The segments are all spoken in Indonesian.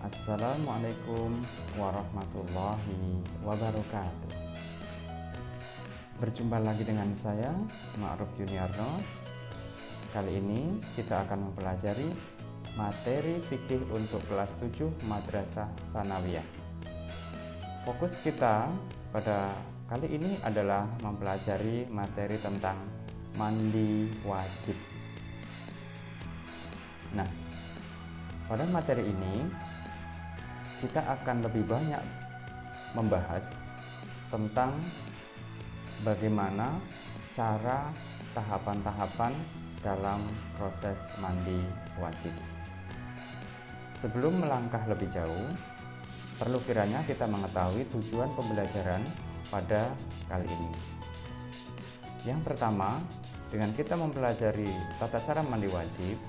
Assalamualaikum warahmatullahi wabarakatuh. Berjumpa lagi dengan saya, Ma'ruf Yuniarno. Kali ini kita akan mempelajari materi fikih untuk kelas 7 Madrasah Tsanawiyah. Fokus kita pada kali ini adalah mempelajari materi tentang mandi wajib. Nah, pada materi ini kita akan lebih banyak membahas tentang bagaimana cara tahapan-tahapan dalam proses mandi wajib. Sebelum melangkah lebih jauh, perlu kiranya kita mengetahui tujuan pembelajaran pada kali ini. Yang pertama, dengan kita mempelajari tata cara mandi wajib,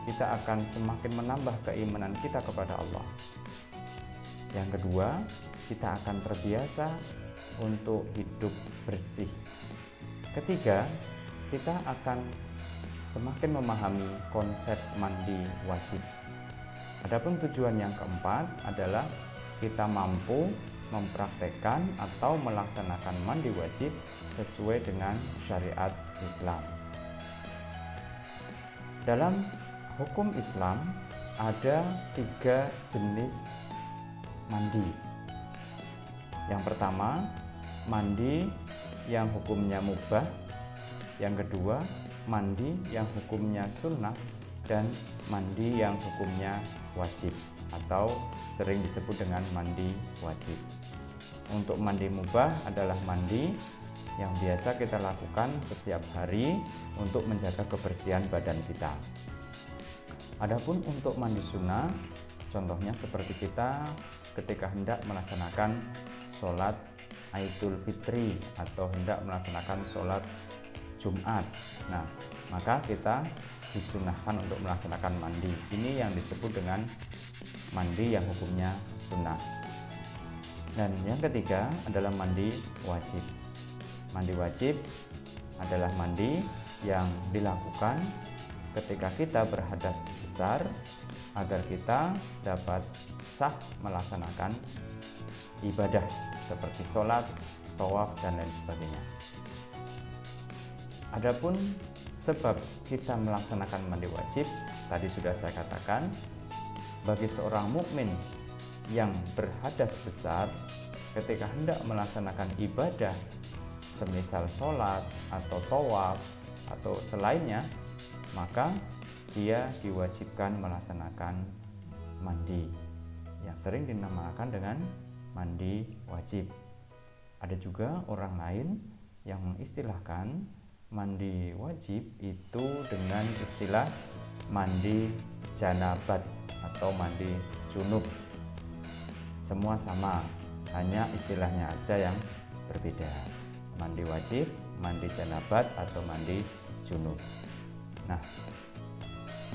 kita akan semakin menambah keimanan kita kepada Allah. Yang kedua, kita akan terbiasa untuk hidup bersih. Ketiga, kita akan semakin memahami konsep mandi wajib. Adapun tujuan yang keempat adalah kita mampu mempraktekkan atau melaksanakan mandi wajib sesuai dengan syariat Islam. Dalam hukum Islam ada 3 jenis mandi. Yang pertama, mandi yang hukumnya mubah. Yang kedua, mandi yang hukumnya sunnah. Dan mandi yang hukumnya wajib atau sering disebut dengan mandi wajib. Untuk mandi mubah adalah mandi yang biasa kita lakukan setiap hari untuk menjaga kebersihan badan kita. Adapun untuk mandi sunnah, contohnya seperti kita ketika hendak melaksanakan sholat Idul Fitri atau hendak melaksanakan sholat Jumat. Nah, maka kita disunahkan untuk melaksanakan mandi. Ini yang disebut dengan mandi yang hukumnya sunnah. Dan yang ketiga adalah mandi wajib. Mandi wajib adalah mandi yang dilakukan ketika kita berhadas besar agar kita dapat sah melaksanakan ibadah seperti sholat, tawaf, dan lain sebagainya. Adapun sebab kita melaksanakan mandi wajib, tadi sudah saya katakan, bagi seorang mukmin yang berhadas besar ketika hendak melaksanakan ibadah semisal sholat atau tawaf atau selainnya, maka dia diwajibkan melaksanakan mandi yang sering dinamakan dengan mandi wajib. Ada juga orang lain yang mengistilahkan mandi wajib itu dengan istilah mandi janabat atau mandi junub. Semua sama, hanya istilahnya saja yang berbeda. Mandi wajib, mandi janabat, atau mandi junub. Nah,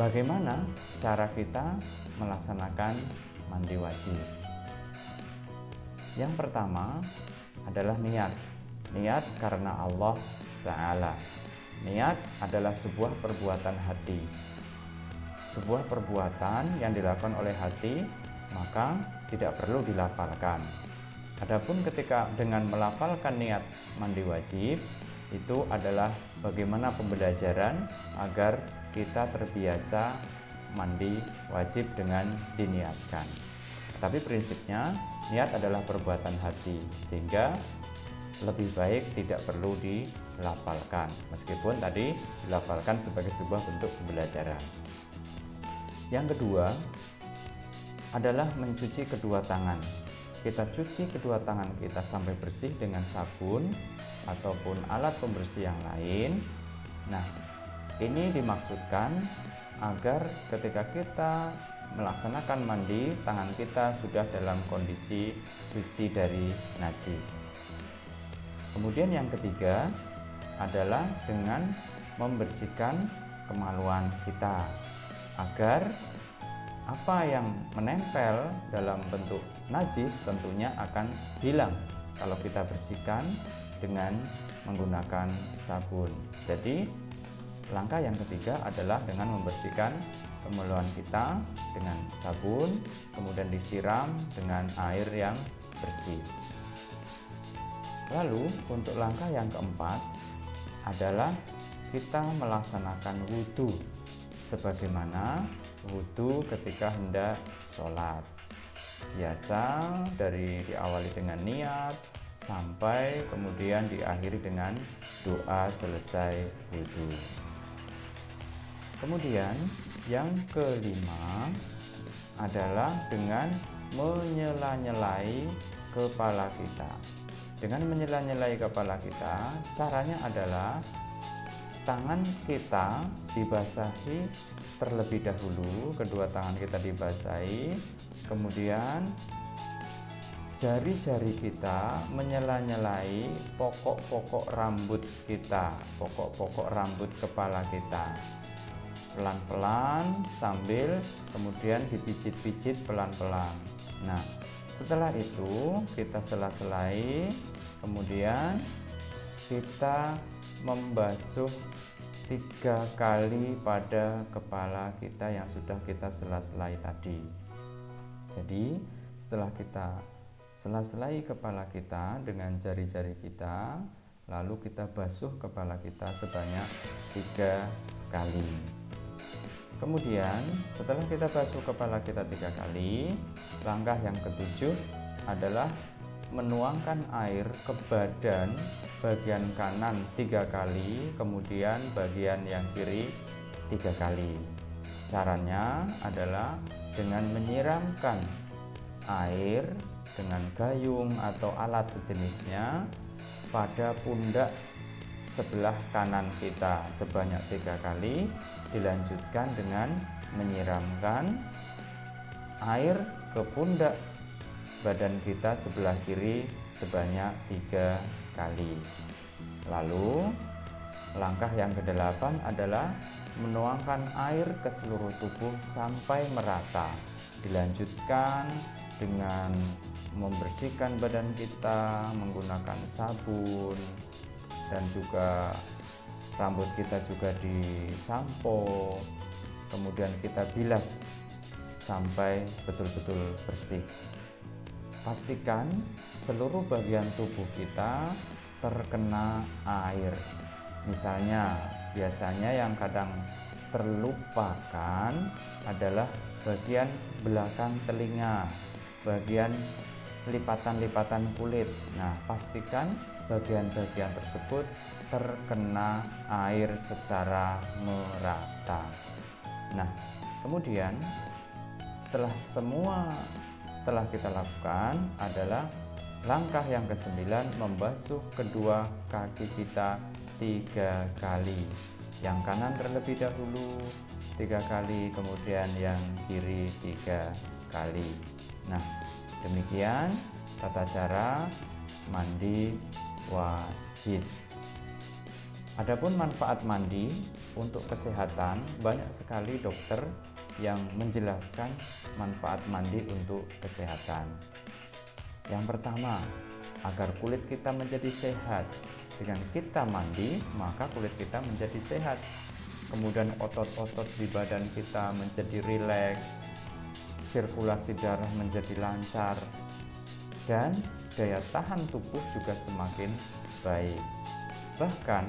bagaimana cara kita melaksanakan mandi wajib? Yang pertama adalah niat. Niat karena Allah Ta'ala. Niat adalah sebuah perbuatan hati. Sebuah perbuatan yang dilakukan oleh hati, maka tidak perlu dilafalkan. Adapun ketika dengan melafalkan niat mandi wajib, itu adalah bagaimana pembelajaran agar kita terbiasa mandi wajib dengan diniatkan. Tapi prinsipnya niat adalah perbuatan hati, sehingga lebih baik tidak perlu dilafalkan, meskipun tadi dilafalkan sebagai sebuah bentuk pembelajaran. Yang kedua adalah mencuci kedua tangan. Kita cuci kedua tangan kita sampai bersih dengan sabun ataupun alat pembersih yang lain. Nah, ini dimaksudkan agar ketika kita melaksanakan mandi, tangan kita sudah dalam kondisi suci dari najis. Kemudian yang ketiga adalah dengan membersihkan kemaluan kita agar apa yang menempel dalam bentuk najis tentunya akan hilang kalau kita bersihkan dengan menggunakan sabun. Jadi langkah yang ketiga adalah dengan membersihkan kemaluan kita dengan sabun, kemudian disiram dengan air yang bersih. Lalu untuk langkah yang keempat adalah kita melaksanakan wudhu sebagaimana wudhu ketika hendak sholat. Biasa diawali dengan niat sampai kemudian diakhiri dengan doa selesai wudhu. Kemudian yang kelima adalah dengan menyela-nyelai kepala kita. Dengan menyela-nyelai kepala kita, caranya adalah tangan kita dibasahi terlebih dahulu, kedua tangan kita dibasahi, kemudian jari-jari kita menyela-nyelai pokok-pokok rambut kita, pokok-pokok rambut kepala kita. Pelan-pelan sambil kemudian dipijit-pijit pelan-pelan. Nah, setelah itu kita sela-selai, kemudian kita membasuh 3 kali pada kepala kita yang sudah kita sela-selai tadi. Jadi setelah kita sela-selai kepala kita dengan jari-jari kita, lalu kita basuh kepala kita sebanyak 3 kali. Kemudian setelah kita basuh kepala kita 3 kali, langkah yang ketujuh adalah menuangkan air ke badan bagian kanan 3 kali, kemudian bagian yang kiri 3 kali. Caranya adalah dengan menyiramkan air dengan gayung atau alat sejenisnya pada pundak sebelah kanan kita sebanyak 3 kali, dilanjutkan dengan menyiramkan air ke pundak badan kita sebelah kiri sebanyak 3 kali. Lalu langkah yang ke-8 adalah menuangkan air ke seluruh tubuh sampai merata, dilanjutkan dengan membersihkan badan kita menggunakan sabun, dan juga rambut kita juga disampo, kemudian kita bilas sampai betul-betul bersih. Pastikan seluruh bagian tubuh kita terkena air. Misalnya, biasanya yang kadang terlupakan adalah bagian belakang telinga, bagian lipatan-lipatan kulit. Nah, pastikan bagian-bagian tersebut terkena air secara merata. Nah, kemudian setelah semua telah kita lakukan adalah langkah yang ke-9, membasuh kedua kaki kita 3 kali. Yang kanan terlebih dahulu 3 kali, kemudian yang kiri 3 kali. Nah, demikian tata cara mandi wajib. Adapun manfaat mandi untuk kesehatan, banyak sekali dokter yang menjelaskan manfaat mandi untuk kesehatan. Yang pertama, agar kulit kita menjadi sehat. Dengan kita mandi, maka kulit kita menjadi sehat. Kemudian otot-otot di badan kita menjadi rileks, sirkulasi darah menjadi lancar, dan daya tahan tubuh juga semakin baik. Bahkan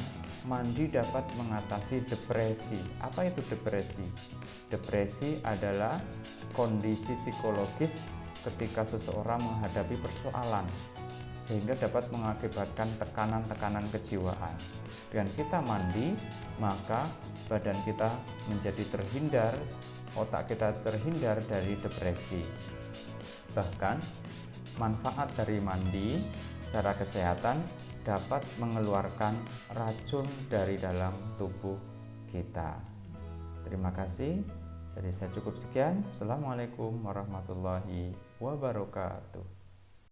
mandi dapat mengatasi depresi. Apa itu depresi? Depresi adalah kondisi psikologis ketika seseorang menghadapi persoalan, sehingga dapat mengakibatkan tekanan-tekanan kejiwaan. Dengan kita mandi, maka badan kita menjadi terhindar, otak kita terhindar dari depresi. Bahkan manfaat dari mandi secara kesehatan dapat mengeluarkan racun dari dalam tubuh kita. Terima kasih. Jadi saya cukup sekian. Assalamualaikum warahmatullahi wabarakatuh.